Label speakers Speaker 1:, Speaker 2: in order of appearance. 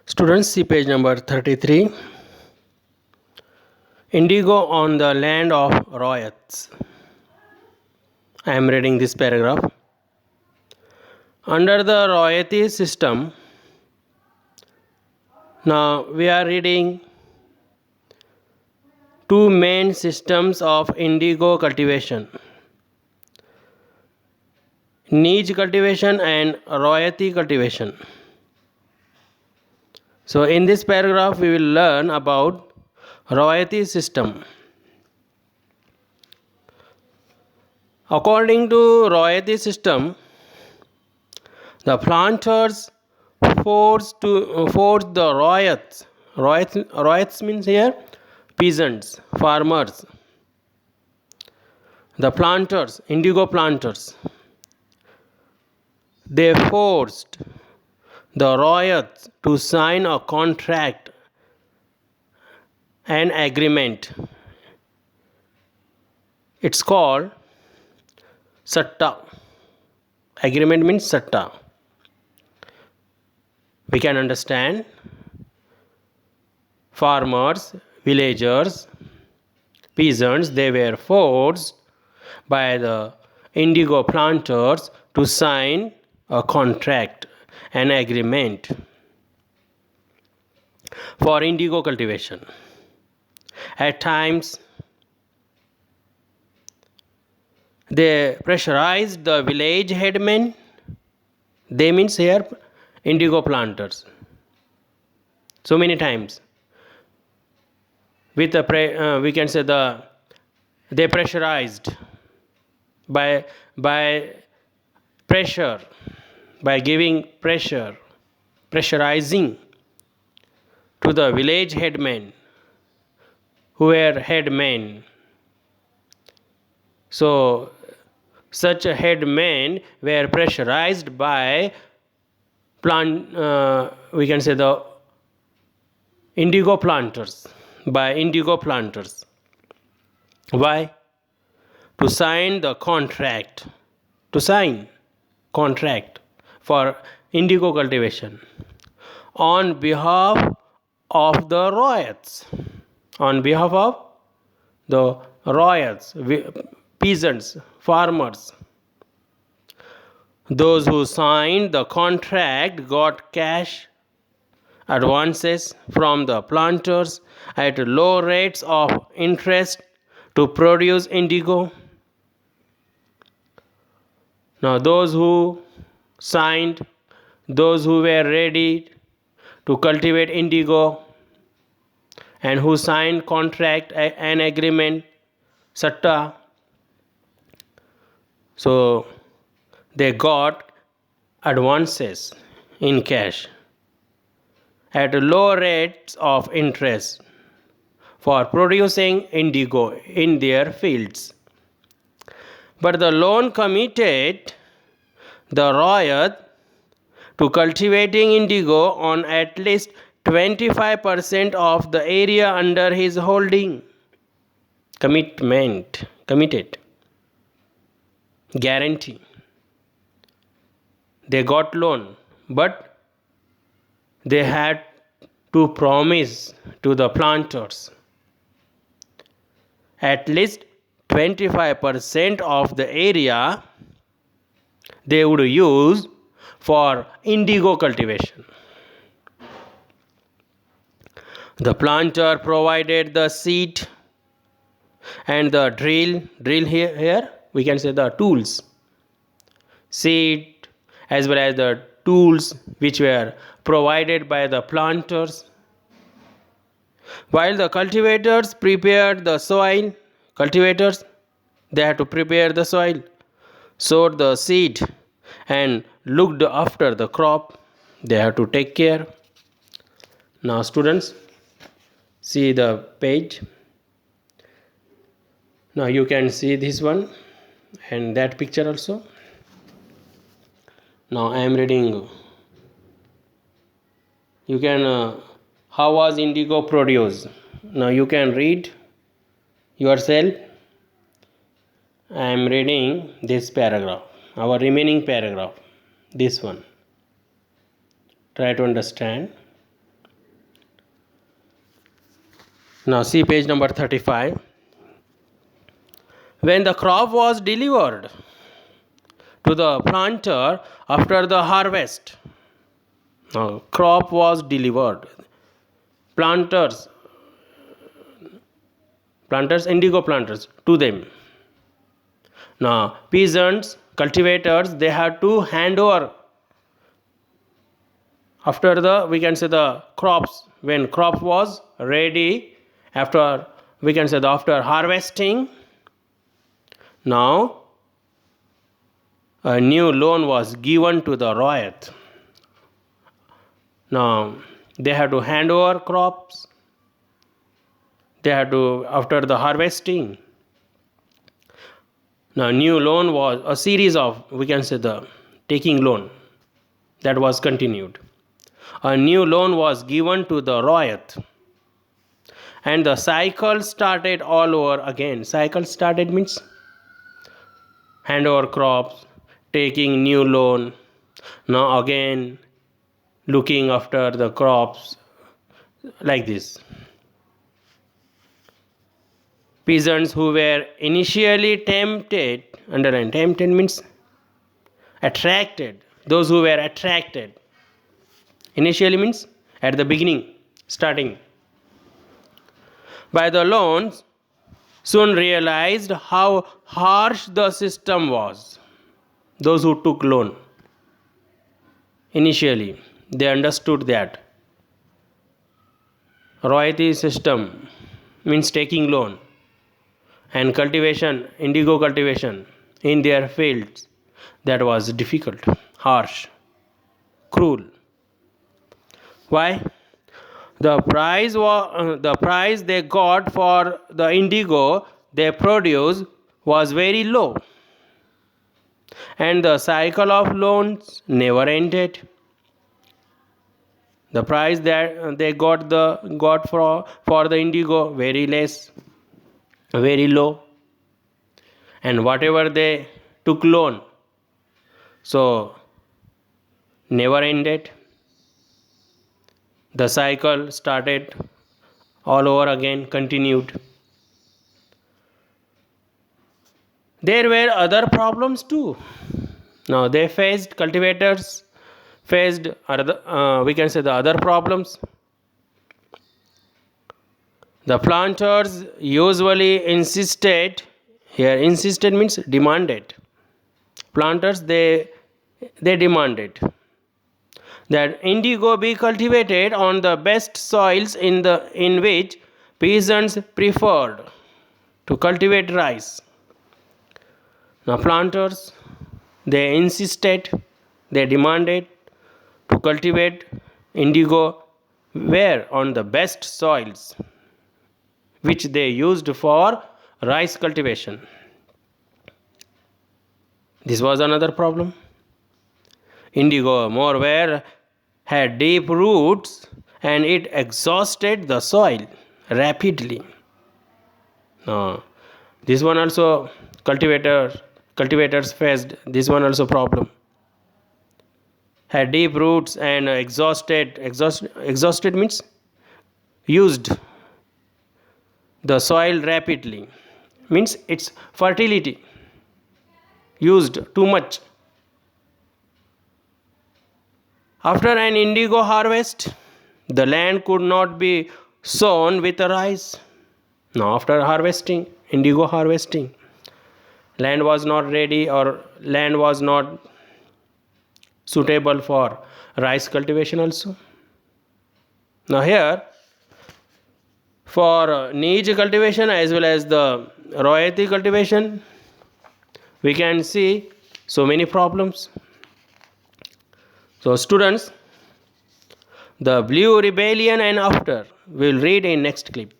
Speaker 1: Students, see page number 33. Indigo on the land of royals. I am reading this paragraph. Under the royalty system, now we are reading two main systems of indigo cultivation: niche cultivation and royalty cultivation. So in this paragraph we will learn about royalty system. According to royalty system, the planters force the royals. Royals means here peasants, farmers. The planters, indigo planters, they forced the royals to sign a contract, an agreement. It's called satta. Agreement means satta. We can understand farmers, villagers, peasants, they were forced by the indigo planters to sign a contract, an agreement for indigo cultivation. At times, they pressurized the village headmen. They means here indigo planters. So many times, with the we can say they pressurized by pressure, by giving pressure, pressurizing to the village headmen who were headmen. So such headmen were pressurized by we can say the indigo planters, by indigo planters. Why? To sign the contract, to sign contract for indigo cultivation on behalf of the royals, on behalf of the royals, peasants, farmers. Those who signed the contract got cash advances from the planters at low rates of interest to produce indigo. Now, those who signed, those who were ready to cultivate indigo and who signed contract, an agreement, satta, so they got advances in cash at low rates of interest for producing indigo in their fields. But the loan committed the royal to cultivating indigo on at least 25% of the area under his holding. Committed, guarantee. They got loan, but they had to promise to the planters at least 25% of the area they would use for indigo cultivation. The planter provided the seed and the drill here we can say the tools, seed as well as the tools which were provided by the planters, while the cultivators prepared the soil. Cultivators, they had to prepare the soil, sowed the seed and looked after the crop. They have to take care. Now students, see the page. Now you can see this one and that picture also. Now I am reading. You can how was indigo produced? Now you can read yourself. I am reading this paragraph, our remaining paragraph, this one. Try to understand. Now see page number 35. When the crop was delivered to the planter after the harvest, now crop was delivered. Planters, indigo planters, to them. Now peasants, cultivators, they had to hand over after the, we can say, the crops, when crop was ready, after, we can say, the after harvesting. Now a new loan was given to the Royat. Now they had to hand over crops, they had to, after the harvesting. Now new loan was a series of, we can say, the taking loan that was continued. A new loan was given to the Royat, and the cycle started all over again. Cycle started means hand over crops, taking new loan, now again looking after the crops, like this. Peasants who were initially tempted, underline, tempted means attracted, those who were attracted. Initially means at the beginning, starting, by the loans, soon realized how harsh the system was. Those who took loan, initially, they understood that royalty system means taking loan, and cultivation, indigo cultivation in their fields, that was difficult, harsh, cruel. Why? The price they got for the indigo they produced was very low, and the cycle of loans never ended. The price that they got for the indigo very less, very low, and whatever they took loan, so never ended. The cycle started all over again, continued. There were other problems too. Now they faced, cultivators faced other, we can say, the other problems. The planters usually insisted, here insisted means demanded. Planters, they demanded that indigo be cultivated on the best soils in which peasants preferred to cultivate rice. Now planters, they insisted, they demanded to cultivate indigo where? On the best soils which they used for rice cultivation. This was another problem. Indigo, moreover, had deep roots and it exhausted the soil rapidly. Now, this one also cultivators faced this one also problem. Had deep roots and exhausted means used the soil rapidly, means its fertility used too much. After an indigo harvest, the land could not be sown with rice. Now after harvesting, indigo harvesting, land was not ready or land was not suitable for rice cultivation also. Now here, for Nij cultivation as well as the royalty cultivation, we can see so many problems. So students, the Blue Rebellion and after, we will read in next clip.